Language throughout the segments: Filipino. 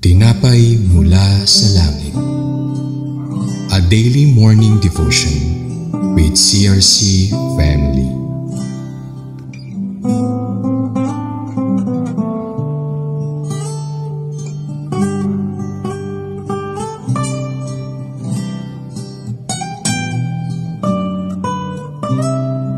Tinapay mula sa langit. A daily morning devotion with CRC Family.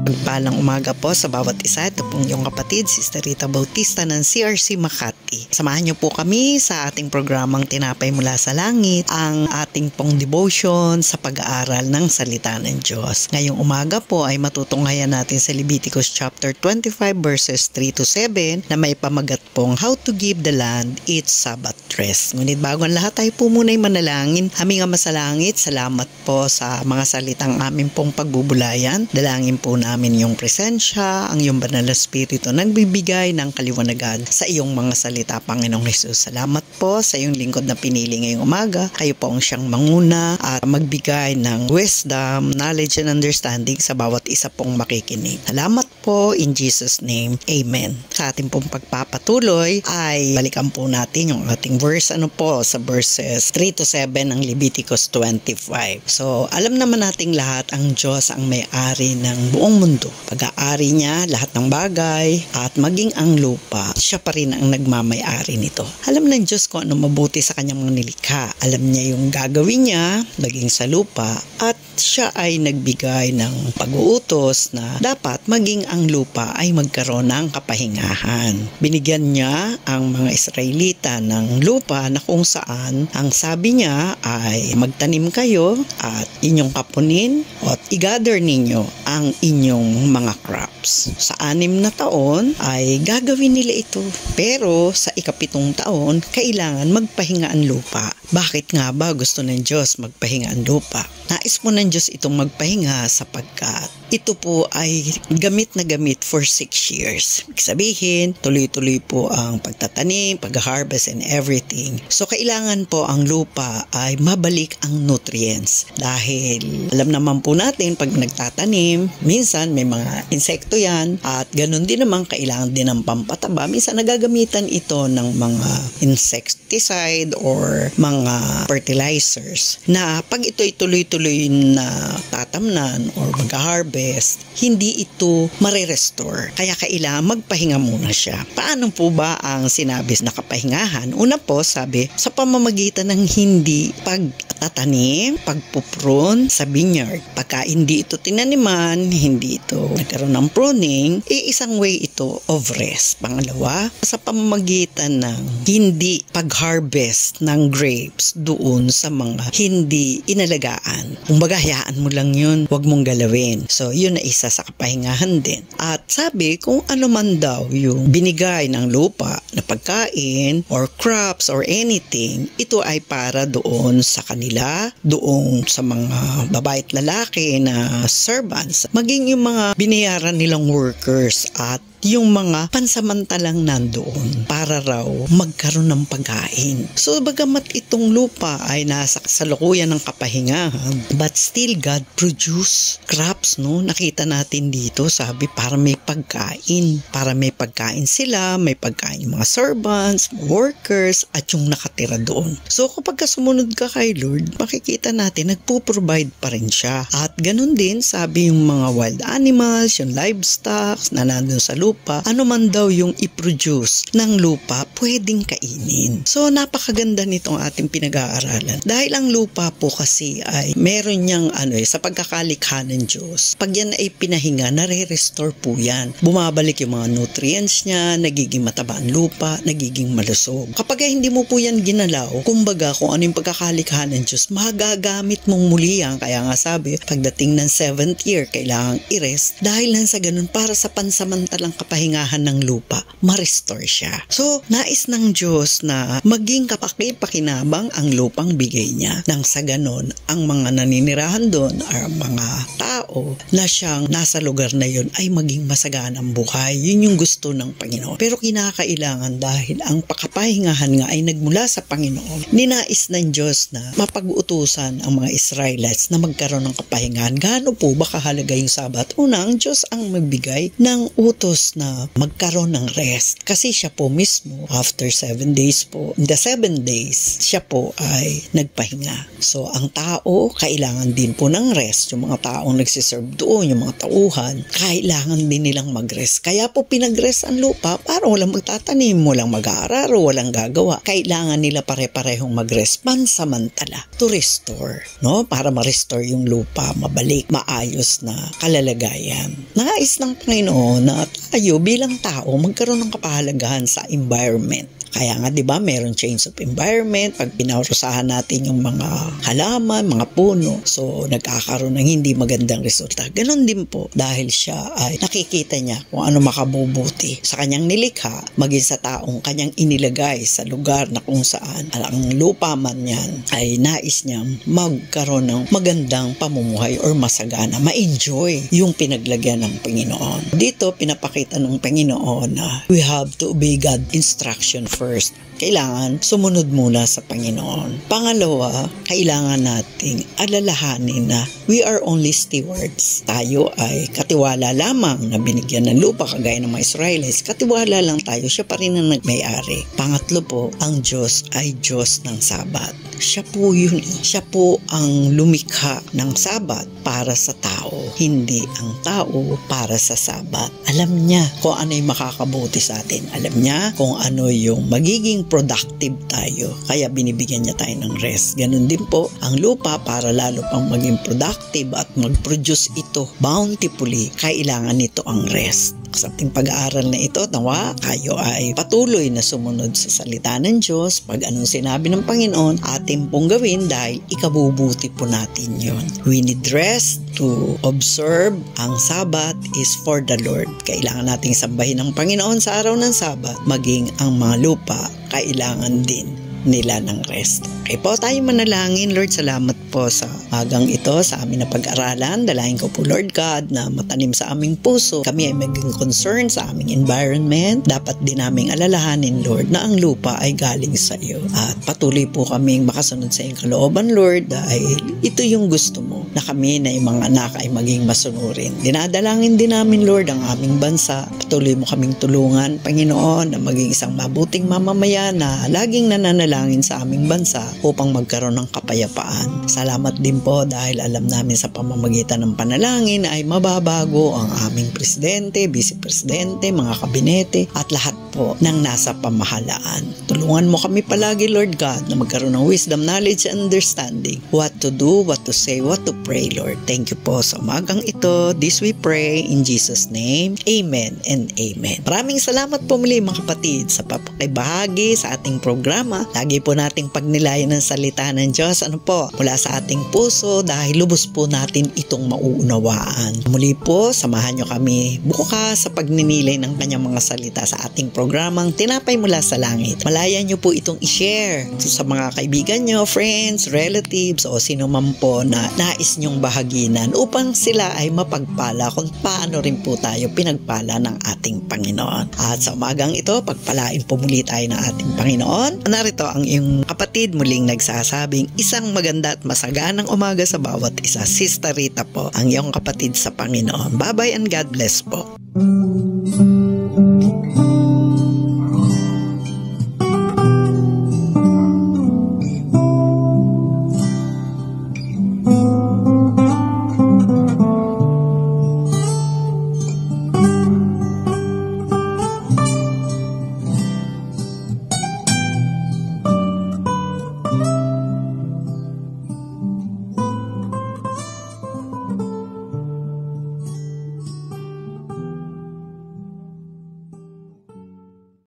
Pagpalang umaga po sa bawat isa. Ito pong yung kapatid, Sister Rita Bautista ng CRC Makati. Samahan niyo po kami sa ating programang Tinapay Mula sa Langit, ang ating pong devotion sa pag-aaral ng salita ng Diyos. Ngayong umaga po ay matutunghayan natin sa Leviticus chapter 25 verses 3 to 7 na may pamagat pong How to Give the Land its Sabbath Rest. Ngunit bago ang lahat, tayo po muna ay manalangin. Aming Ama sa Langit, salamat po sa mga salitang amin pong pagbubulayan. Dalangin po namin yung presensya, ang iyong banal na spirito nagbibigay ng kaliwanagan sa iyong mga salita, Panginoong Hesus. Salamat po sa iyong lingkod na pinili ngayong umaga. Kayo po ang siyang manguna at magbigay ng wisdom, knowledge and understanding sa bawat isa pong makikinig. Salamat po in Jesus' name. Amen. Sa ating pong pagpapatuloy ay balikan po natin yung ating verse sa verses 3 to 7 ng Leviticus 25. So, alam naman nating lahat ang Diyos ang may-ari ng buong mundo. Pag-aari niya lahat ng bagay at maging ang lupa, siya pa rin ang nagmamay-ari nito. Alam ng Diyos kung ano mabuti sa kanyang mga nilikha. Alam niya yung gagawin niya maging sa lupa at siya ay nagbigay ng pag-uutos na dapat maging ang lupa ay magkaroon ng kapahingahan. Binigyan niya ang mga Israelita ng lupa na kung saan ang sabi niya ay magtanim kayo at inyong kapunin at i-gather ninyo ang inyong mga crops. Sa 6 na taon ay gagawin nila ito. Pero sa ika-7 taon, kailangan magpahinga ang lupa. Bakit nga ba gusto ng Diyos magpahinga ang lupa? Nais po ng Diyos itong magpahinga sapagkat ito po ay gamit na gamit for 6 years. Sabihin, tuloy-tuloy po ang pagtatanim, pag-harvest and everything. So kailangan po ang lupa ay mabalik ang nutrients. Dahil alam naman po natin pag nagtatanim, minsan may mga insekto yan at ganun din naman kailangan din ng pampataba. Minsan nagagamitan ito ng mga insecticide or mga fertilizers na pag ito'y tuloy-tuloy na tatamnan or mag-harvest, hindi ito mare-restore. Kaya kailangan magpahinga muna siya. Paano po ba ang sinabi na kapahingahan? Una po, sabi, sa pamamagitan ng hindi pagtatanim, pagpuprune sa vineyard. Pagka hindi ito tinaniman, hindi ito nagkaroon ng pruning, isang way ito of rest. Pangalawa, sa pamamagitan ng hindi pag-harvest ng grapes doon sa mga hindi inalagaan. Kumbaga, hayaan mo lang yun, huwag mong galawin. So, yun na isa sa kapahingahan din. At sabi, kung ano man daw yung binigay ng lupa na pagkain or crops or anything, ito ay para doon sa kanila, doon sa mga babae at lalaki na servants, maging yung mga binayaran nilang workers at yung mga pansamantalang nandoon para raw magkaroon ng pagkain. So, bagamat itong lupa ay nasa kasalukuyan ng kapahingahan, but still God produce crops, no? Nakita natin dito, sabi, para may pagkain. Para may pagkain sila, may pagkain yung mga servants, workers, at yung nakatira doon. So, kapag sumunod ka kay Lord, makikita natin, nagpo-provide pa rin siya. At ganun din, sabi yung mga wild animals, yung livestock na nandun sa lupa, ano man daw yung i-produce ng lupa, pwedeng kainin. So, napakaganda nitong ating pinag-aaralan. Dahil ang lupa po kasi ay meron niyang sa pagkakalikha ng Diyos. Pag yan ay pinahinga, nare-restore po yan. Bumabalik yung mga nutrients niya, nagiging mataba ang lupa, nagiging malusog. Kapag hindi mo po yan ginalaw, kumbaga kung ano yung pagkakalikha ng Diyos, magagamit mong muli yan. Kaya nga sabi, pagdating ng 7th year, kailangang i-rest dahil lang sa ganun para sa pansamantalang kapahingahan ng lupa, ma-restore siya. So, nais ng Diyos na maging kapaki-pakinabang ang lupang bigay niya. Nang sa ganon, ang mga naninirahan doon, ang mga tao, tao na siyang nasa lugar na yun ay maging masaganang buhay. Yun yung gusto ng Panginoon. Pero kinakailangan dahil ang pakapahingahan nga ay nagmula sa Panginoon. Ninais ng Diyos na mapag-utusan ang mga Israelites na magkaroon ng kapahingahan. Gaano po ba kahalaga yung Sabat? Una, ang Diyos ang magbigay ng utos na magkaroon ng rest. Kasi siya po mismo, after 7 days po, in the 7 days, siya po ay nagpahinga. So, ang tao, kailangan din po ng rest. Yung mga taong nagsiserve doon, yung mga tauhan, kailangan din nilang mag-rest. Kaya po pinag-rest ang lupa para walang magtatanim, walang mag-aaral, walang gagawa. Kailangan nila pare-parehong mag-rest pansamantala to restore, no? Para ma-restore yung lupa, mabalik, maayos na kalalagayan. Nais ng Panginoon na tayo bilang tao magkaroon ng kapahalagahan sa environment. Kaya nga, di ba, meron change of environment. Pag pinarusahan natin yung mga halaman, mga puno, so nagkakaroon ng hindi magandang resulta. Ganon din po, dahil siya ay nakikita niya kung ano makabubuti sa kanyang nilikha, maging sa taong kanyang inilagay sa lugar na kung saan ang lupa man yan ay nais niyang magkaroon ng magandang pamumuhay or masagana, ma-enjoy yung pinaglagyan ng Panginoon. Dito, pinapakita ng Panginoon na we have to obey God's instruction first. Kailangan sumunod muna sa Panginoon. Pangalawa, kailangan nating alalahanin na we are only stewards. Tayo ay katiwala lamang na binigyan ng lupa kagaya ng mga Israelites. Katiwala lang tayo, siya pa rin ang nagmay-ari. Pangatlo po, ang Diyos ay Diyos ng Sabat. Siya po yun. Siya po ang lumikha ng Sabat para sa tao. Hindi ang tao para sa Sabat. Alam niya kung ano yung makakabuti sa atin. Alam niya kung ano yung magiging productive tayo. Kaya binibigyan niya tayo ng rest. Ganun din po ang lupa para lalo pang maging productive at mag-produce ito bountifully. Kailangan nito ang rest. Sa ating pag-aaral na ito, nawa kayo ay patuloy na sumunod sa salita ng Diyos. Pag anong sinabi ng Panginoon, atin pong gawin dahil ikabubuti po natin yon. We need rest to observe. Ang Sabat is for the Lord. Kailangan nating sambahin ng Panginoon sa araw ng Sabat. Maging ang mga lupa, kailangan din nila ng rest. Okay po, tayo manalangin. Lord, salamat po sa magang ito sa amin na pag-aralan. Dalahin ko po, Lord God, na matanim sa aming puso. Kami ay maging concern sa aming environment. Dapat din naming alalahanin, Lord, na ang lupa ay galing sa iyo. At patuloy po kaming makasunod sa iyong kalooban, Lord, dahil ito yung gusto mo, na kami na yung mga anak ay maging masunurin. Dinadalangin din namin, Lord, ang aming bansa. Patuloy mo kaming tulungan, Panginoon, na maging isang mabuting mamamayan na laging nananalangin sa aming bansa upang magkaroon ng kapayapaan. Salamat din po dahil alam namin sa pamamagitan ng panalangin ay mababago ang aming presidente, vice-presidente, mga kabinete at lahat po ng nasa pamahalaan. Tulungan mo kami palagi, Lord God, na magkaroon ng wisdom, knowledge, and understanding. What to do, what to say, what to pray, Lord. Thank you po sa umagang ito. This we pray in Jesus' name. Amen and amen. Maraming salamat po muli mga kapatid sa papakibahagi sa ating programa. Lagi po nating pagnilayan ng salita ng Diyos, mula sa ating puso dahil lubos po natin itong mauunawaan. Muli po, samahan nyo kami bukas sa pagninilay ng kanyang mga salita sa ating programang Tinapay Mula sa Langit. Malaya nyo po itong i-share sa mga kaibigan nyo, friends, relatives o sino man po na nais nyong bahaginan upang sila ay mapagpala kung paano rin po tayo pinagpala ng ating Panginoon. At sa umagang ito, pagpalain po muli tayo ng ating Panginoon. Narito ang iyong kapatid muling nagsasabing isang maganda at masaganang umaga sa bawat isa. Sister Rita po, ang iyong kapatid sa Panginoon. Bye-bye and God bless po.